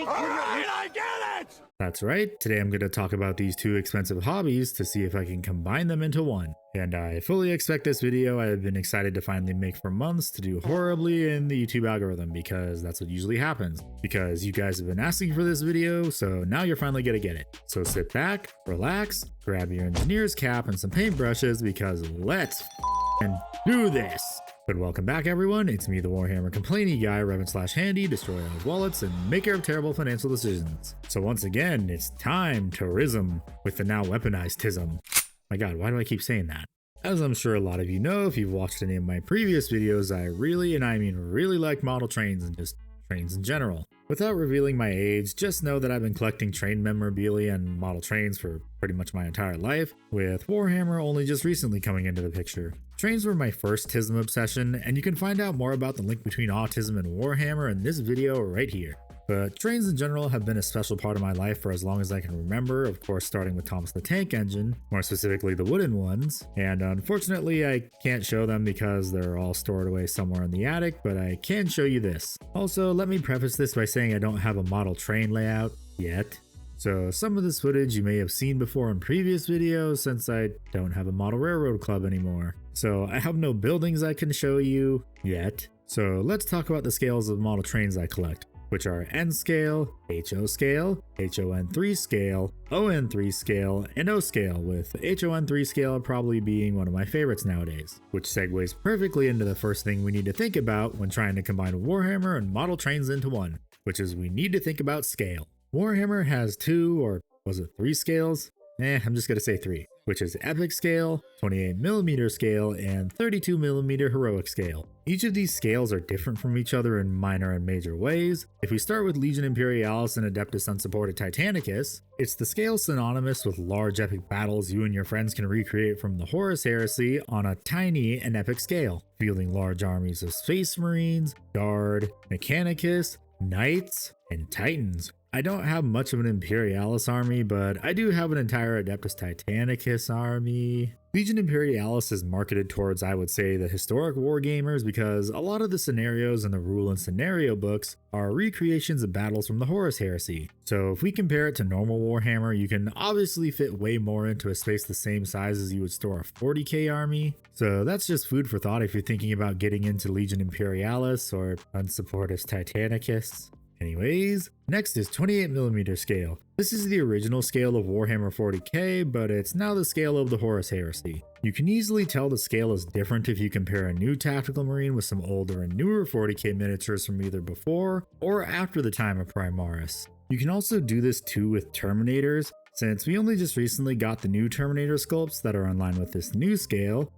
Alright, I get it! That's right, today I'm going to talk about these two expensive hobbies to see if I can combine them into one. And I fully expect this video I have been excited to finally make for months to do horribly in the YouTube algorithm, because that's what usually happens. Because you guys have been asking for this video, so now you're finally going to get it. So sit back, relax, grab your engineer's cap and some paintbrushes, because let's do this! But welcome back everyone, it's me the Warhammer complainy guy, Revan/Handy, destroyer of wallets and maker of terrible financial decisions. So once again, it's time to rism with the now weaponized tism. My god, why do I keep saying that? As I'm sure a lot of you know if you've watched any of my previous videos, I really, and I mean really like model trains and just trains in general. Without revealing my age, just know that I've been collecting train memorabilia and model trains for pretty much my entire life, with Warhammer only just recently coming into the picture. Trains were my first Tism obsession, and you can find out more about the link between autism and Warhammer in this video right here. But trains in general have been a special part of my life for as long as I can remember, of course starting with Thomas the Tank Engine, more specifically the wooden ones, and unfortunately I can't show them because they're all stored away somewhere in the attic, but I can show you this. Also, let me preface this by saying I don't have a model train layout yet. So some of this footage you may have seen before in previous videos since I don't have a model railroad club anymore. So I have no buildings I can show you yet. So let's talk about the scales of model trains I collect, which are N scale, HO scale, HON3 scale, ON3 scale, and O scale, with HON3 scale probably being one of my favorites nowadays, which segues perfectly into the first thing we need to think about when trying to combine Warhammer and model trains into one, which is we need to think about scale. Warhammer has two, or was it three scales? I'm just gonna say three, which is Epic Scale, 28mm scale, and 32mm Heroic Scale. Each of these scales are different from each other in minor and major ways. If we start with Legion Imperialis and Adeptus Unsupported Titanicus, it's the scale synonymous with large epic battles you and your friends can recreate from the Horus Heresy on a tiny and epic scale, fielding large armies of Space Marines, Guard, Mechanicus, Knights, and Titans. I don't have much of an Imperialis army, but I do have an entire Adeptus Titanicus army. Legion Imperialis is marketed towards, I would say, the historic wargamers, because a lot of the scenarios in the rule and scenario books are recreations of battles from the Horus Heresy. So if we compare it to normal Warhammer, you can obviously fit way more into a space the same size as you would store a 40k army. So that's just food for thought if you're thinking about getting into Legion Imperialis or Unsupportus Titanicus. Anyways, next is 28mm scale. This is the original scale of Warhammer 40k, but it's now the scale of the Horus Heresy. You can easily tell the scale is different if you compare a new Tactical Marine with some older and newer 40k miniatures from either before or after the time of Primaris. You can also do this too with Terminators, since we only just recently got the new Terminator sculpts that are in line with this new scale,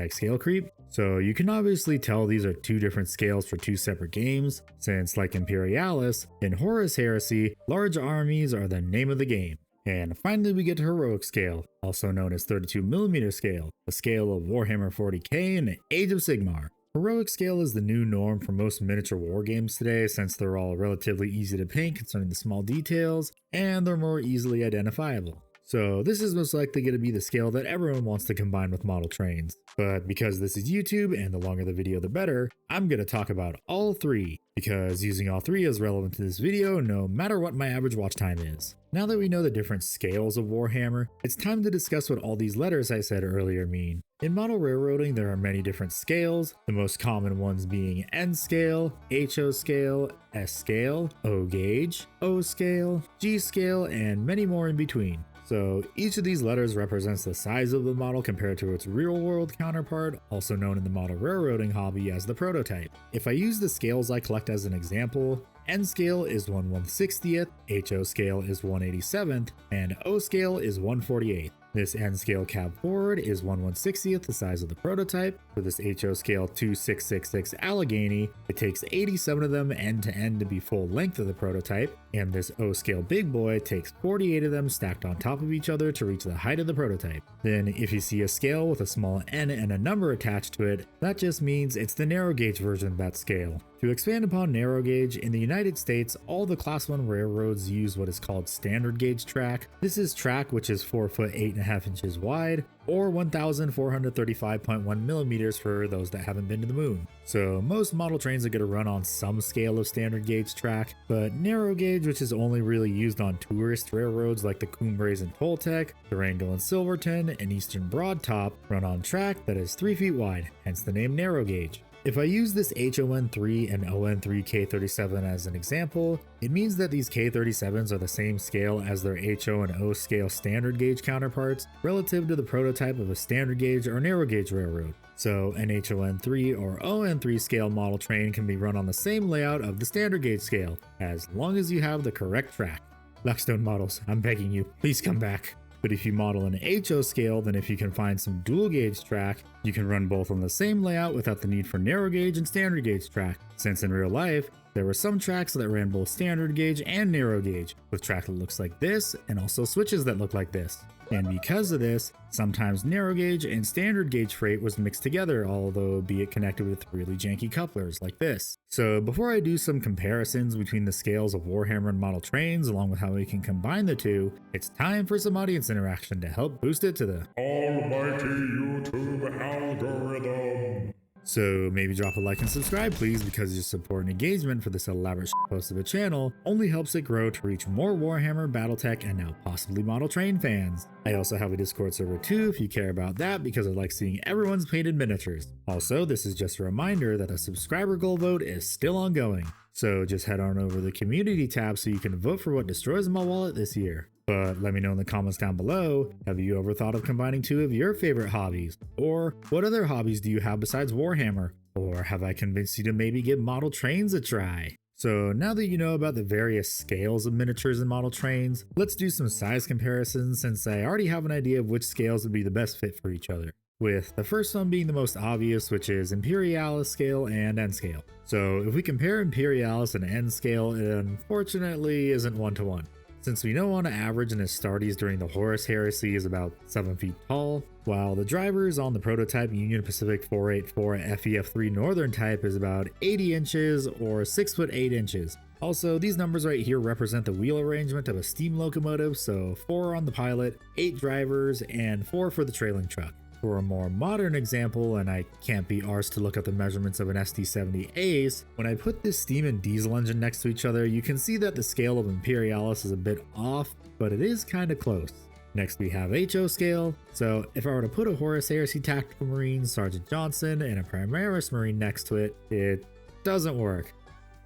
#scale creep. So you can obviously tell these are two different scales for two separate games, since like Imperialis, in Horus Heresy, large armies are the name of the game. And finally we get to Heroic Scale, also known as 32mm scale, the scale of Warhammer 40k and Age of Sigmar. Heroic Scale is the new norm for most miniature war games today, since they're all relatively easy to paint concerning the small details, and they're more easily identifiable. So this is most likely going to be the scale that everyone wants to combine with model trains. But because this is YouTube and the longer the video the better, I'm going to talk about all three, because using all three is relevant to this video no matter what my average watch time is. Now that we know the different scales of Warhammer, it's time to discuss what all these letters I said earlier mean. In model railroading there are many different scales, the most common ones being N scale, HO scale, S scale, O gauge, O scale, G scale, and many more in between. So each of these letters represents the size of the model compared to its real-world counterpart, also known in the model railroading hobby as the prototype. If I use the scales I collect as an example, N scale is 1/160th, HO scale is 1/87th, and O scale is 1/48th. This N scale cab forward is 1/160th the size of the prototype. For this HO scale 2666 Allegheny, it takes 87 of them end to end to be full length of the prototype, and this O scale big boy takes 48 of them stacked on top of each other to reach the height of the prototype. Then if you see a scale with a small n and a number attached to it, that just means it's the narrow gauge version of that scale. To expand upon narrow gauge, in the United States, all the Class 1 railroads use what is called standard gauge track. This is track which is 4 foot 8.5 inches wide, or 1,435.1 millimeters for those that haven't been to the moon. So most model trains are going to run on some scale of standard gauge track, but narrow gauge, which is only really used on tourist railroads like the Cumbres and Toltec, Durango and Silverton, and Eastern Broadtop, run on track that is 3 feet wide, hence the name narrow gauge. If I use this HON3 and ON3 K37 as an example, it means that these K37s are the same scale as their HO and O scale standard gauge counterparts relative to the prototype of a standard gauge or narrow gauge railroad. So an HON3 or ON3 scale model train can be run on the same layout of the standard gauge scale, as long as you have the correct track. Blackstone models, I'm begging you, please come back. But if you model an HO scale, then if you can find some dual gauge track, you can run both on the same layout without the need for narrow gauge and standard gauge track, since in real life, there were some tracks that ran both standard gauge and narrow gauge, with track that looks like this, and also switches that look like this. And because of this, sometimes narrow gauge and standard gauge freight was mixed together, although be it connected with really janky couplers like this. So before I do some comparisons between the scales of Warhammer and model trains along with how we can combine the two, it's time for some audience interaction to help boost it to the almighty YouTube algorithm. So maybe drop a like and subscribe please, because your support and engagement for this elaborate post of a channel only helps it grow to reach more Warhammer, Battletech, and now possibly model train fans. I also have a Discord server too if you care about that, because I like seeing everyone's painted miniatures. Also, this is just a reminder that the subscriber goal vote is still ongoing. So just head on over to the community tab so you can vote for what destroys my wallet this year. But let me know in the comments down below, have you ever thought of combining two of your favorite hobbies? Or what other hobbies do you have besides Warhammer? Or have I convinced you to maybe give model trains a try? So now that you know about the various scales of miniatures and model trains, let's do some size comparisons, since I already have an idea of which scales would be the best fit for each other. With the first one being the most obvious, which is Imperialis scale and N scale. So if we compare Imperialis and N scale, it unfortunately isn't one-to-one. Since we know on average an Astartes during the Horus Heresy is about 7 feet tall, while the drivers on the prototype Union Pacific 484 FEF3 Northern type is about 80 inches or 6 foot 8 inches. Also, these numbers right here represent the wheel arrangement of a steam locomotive, so 4 on the pilot, 8 drivers, and 4 for the trailing truck. For a more modern example, and I can't be arsed to look up the measurements of an SD70 Ace, when I put this steam and diesel engine next to each other, you can see that the scale of Imperialis is a bit off, but it is kinda close. Next we have HO scale, so if I were to put a Horus Heresy Tactical Marine, Sergeant Johnson, and a Primaris Marine next to it, it doesn't work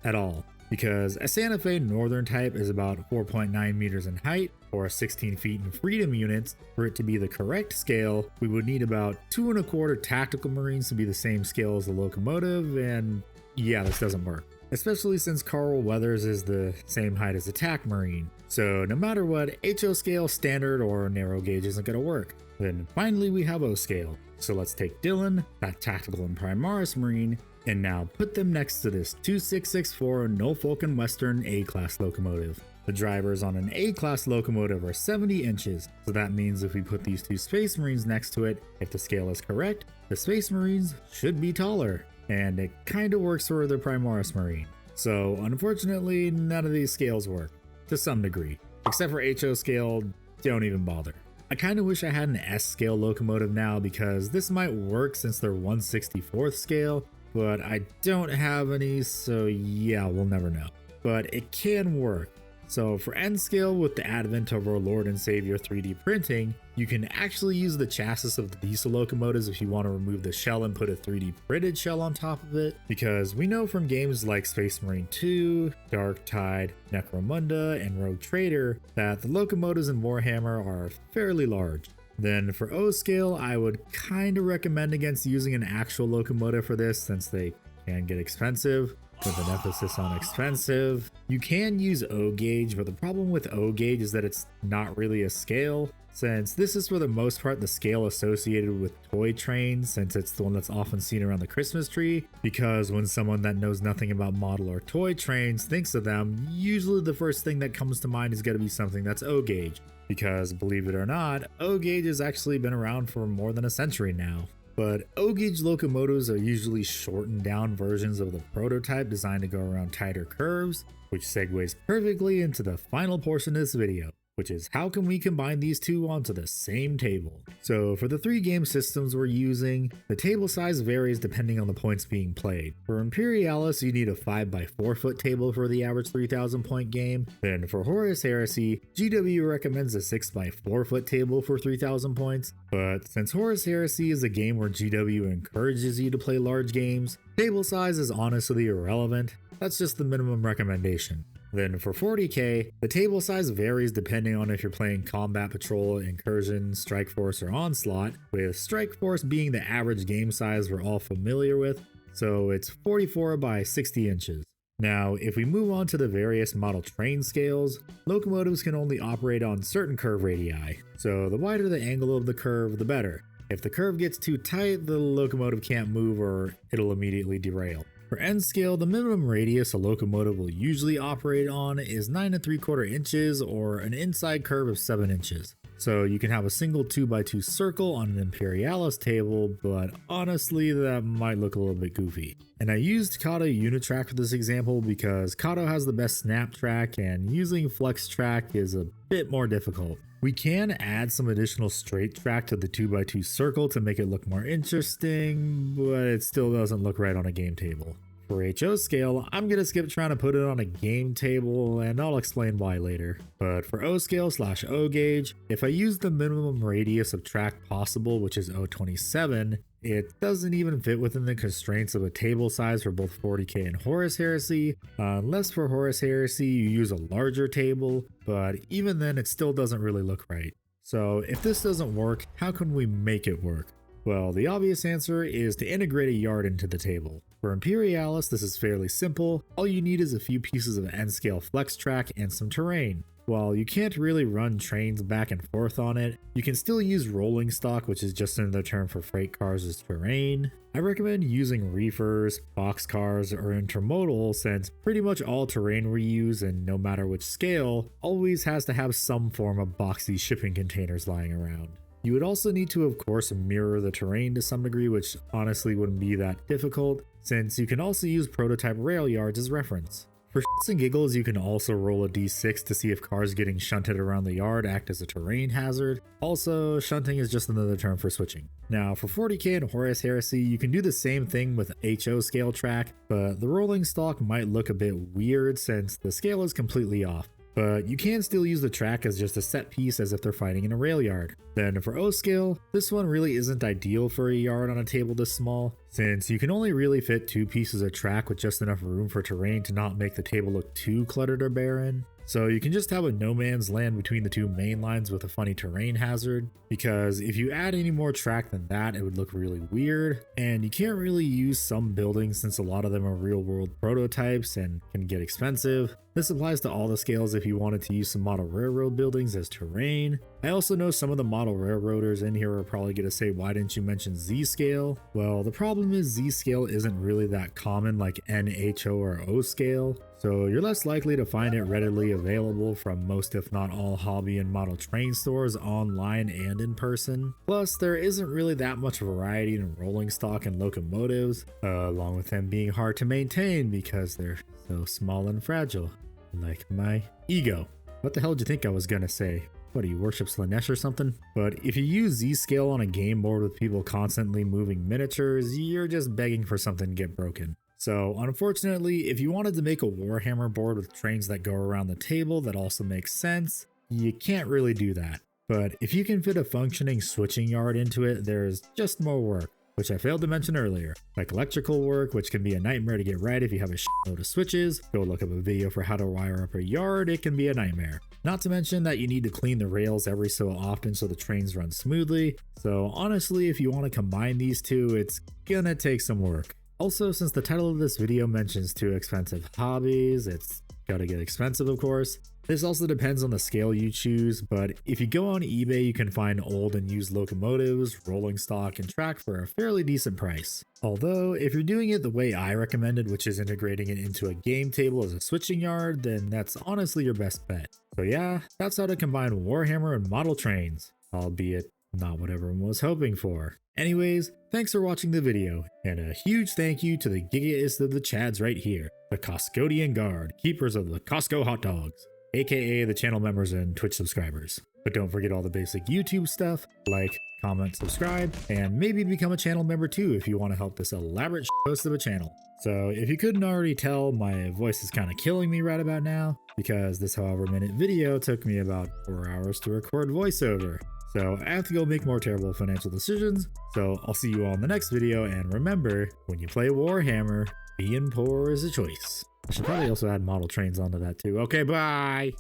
at all. Because a Santa Fe Northern type is about 4.9 meters in height, or 16 feet in freedom units. For it to be the correct scale, we would need about 2 1/4 tactical marines to be the same scale as the locomotive, and yeah, this doesn't work. Especially since Carl Weathers is the same height as a TAC Marine. So no matter what, HO scale, standard, or narrow gauge isn't going to work. Then finally we have O scale. So let's take Dylan, that tactical and Primaris Marine, and now put them next to this 2664 Norfolk and Western A-class locomotive. The drivers on an A-class locomotive are 70 inches, so that means if we put these two Space Marines next to it, if the scale is correct, the Space Marines should be taller, and it kinda works for the Primaris Marine. So unfortunately, none of these scales work, to some degree. Except for HO scale, don't even bother. I kinda wish I had an S scale locomotive now, because this might work since they're 1/64th scale, but I don't have any, so yeah, we'll never know. But it can work. So for N scale, with the advent of our Lord and Savior 3D printing, you can actually use the chassis of the diesel locomotives if you want to remove the shell and put a 3D printed shell on top of it, because we know from games like Space Marine 2, Dark Tide, Necromunda, and Rogue Trader that the locomotives in Warhammer are fairly large. Then for O scale, I would kind of recommend against using an actual locomotive for this, since they can get expensive, with an emphasis on expensive. You can use O gauge, but the problem with O gauge is that it's not really a scale, since this is for the most part the scale associated with toy trains, since it's the one that's often seen around the Christmas tree. Because when someone that knows nothing about model or toy trains thinks of them, usually the first thing that comes to mind is going to be something that's O gauge. Because believe it or not, O gauge has actually been around for more than a century now. but O-gauge locomotives are usually shortened down versions of the prototype designed to go around tighter curves, which segues perfectly into the final portion of this video, which is how can we combine these two onto the same table. So for the 3 game systems we're using, the table size varies depending on the points being played. For Imperialis, you need a 5x4 foot table for the average 3000 point game. Then for Horus Heresy, GW recommends a 6x4 foot table for 3000 points. But since Horus Heresy is a game where GW encourages you to play large games, table size is honestly irrelevant. That's just the minimum recommendation. Then for 40k, the table size varies depending on if you're playing Combat Patrol, Incursion, Strike Force, or Onslaught, with Strike Force being the average game size we're all familiar with, so it's 44 by 60 inches. Now, if we move on to the various model train scales, locomotives can only operate on certain curve radii, so the wider the angle of the curve, the better. If the curve gets too tight, the locomotive can't move or it'll immediately derail. For N scale, the minimum radius a locomotive will usually operate on is 9 3/4 inches or an inside curve of 7 inches. So you can have a single 2x2 circle on an Imperialis table, but honestly that might look a little bit goofy. And I used Kato Unitrack for this example because Kato has the best snap track and using flex track is a bit more difficult. We can add some additional straight track to the 2x2 circle to make it look more interesting, but it still doesn't look right on a game table. For HO scale, I'm gonna skip trying to put it on a game table and I'll explain why later. But for O scale / O gauge, if I use the minimum radius of track possible, which is 0.27, it doesn't even fit within the constraints of a table size for both 40k and Horus Heresy, unless for Horus Heresy you use a larger table, but even then it still doesn't really look right. So if this doesn't work, how can we make it work? Well, the obvious answer is to integrate a yard into the table. For Imperialis, this is fairly simple. All you need is a few pieces of N-scale flex track and some terrain. While you can't really run trains back and forth on it, you can still use rolling stock, which is just another term for freight cars, as terrain. I recommend using reefers, boxcars, or intermodal since pretty much all terrain we use, and no matter which scale, always has to have some form of boxy shipping containers lying around. You would also need to, of course, mirror the terrain to some degree, which honestly wouldn't be that difficult, since you can also use prototype rail yards as reference. For shits and giggles, you can also roll a d6 to see if cars getting shunted around the yard act as a terrain hazard. Also, shunting is just another term for switching. Now, for 40k and Horus Heresy, you can do the same thing with HO scale track, but the rolling stock might look a bit weird since the scale is completely off. But you can still use the track as just a set piece as if they're fighting in a rail yard. Then for O scale, this one really isn't ideal for a yard on a table this small, since you can only really fit 2 pieces of track with just enough room for terrain to not make the table look too cluttered or barren. So you can just have a no man's land between the 2 main lines with a funny terrain hazard, because if you add any more track than that, it would look really weird, and you can't really use some buildings since a lot of them are real world prototypes and can get expensive. This applies to all the scales if you wanted to use some model railroad buildings as terrain. I also know some of the model railroaders in here are probably going to say, why didn't you mention Z scale? Well, the problem is Z scale isn't really that common like N, HO, or O scale, so you're less likely to find it readily available from most if not all hobby and model train stores online and in person. Plus, there isn't really that much variety in rolling stock and locomotives, along with them being hard to maintain because they're so small and fragile. Like my ego. What the hell did you think I was gonna say? What, do you worship Slanesh or something? But if you use Z-scale on a game board with people constantly moving miniatures, you're just begging for something to get broken. So unfortunately, if you wanted to make a Warhammer board with trains that go around the table that also makes sense, you can't really do that. But if you can fit a functioning switching yard into it, there's just more work, which I failed to mention earlier, like electrical work, which can be a nightmare to get right if you have a shitload of switches. Go look up a video for how to wire up a yard, it can be a nightmare. Not to mention that you need to clean the rails every so often so the trains run smoothly. So honestly, if you want to combine these two, it's gonna take some work. Also, since the title of this video mentions 2 expensive hobbies, it's gotta get expensive of course. This also depends on the scale you choose, but if you go on eBay, you can find old and used locomotives, rolling stock, and track for a fairly decent price. Although, if you're doing it the way I recommended, which is integrating it into a game table as a switching yard, then that's honestly your best bet. So yeah, that's how to combine Warhammer and model trains, albeit Not what everyone was hoping for. Anyways, thanks for watching the video, and a huge thank you to the GIGAist of the Chads right here, the Costcodian Guard, keepers of the Costco hot dogs, aka the channel members and Twitch subscribers. But don't forget all the basic YouTube stuff, like, comment, subscribe, and maybe become a channel member too if you want to help this elaborate host of a channel. So if you couldn't already tell, my voice is kind of killing me right about now, because this however minute video took me about 4 hours to record voiceover. So I have to go make more terrible financial decisions, so I'll see you all in the next video, and remember, when you play Warhammer, being poor is a choice. I should probably also add model trains onto that too. Okay, bye!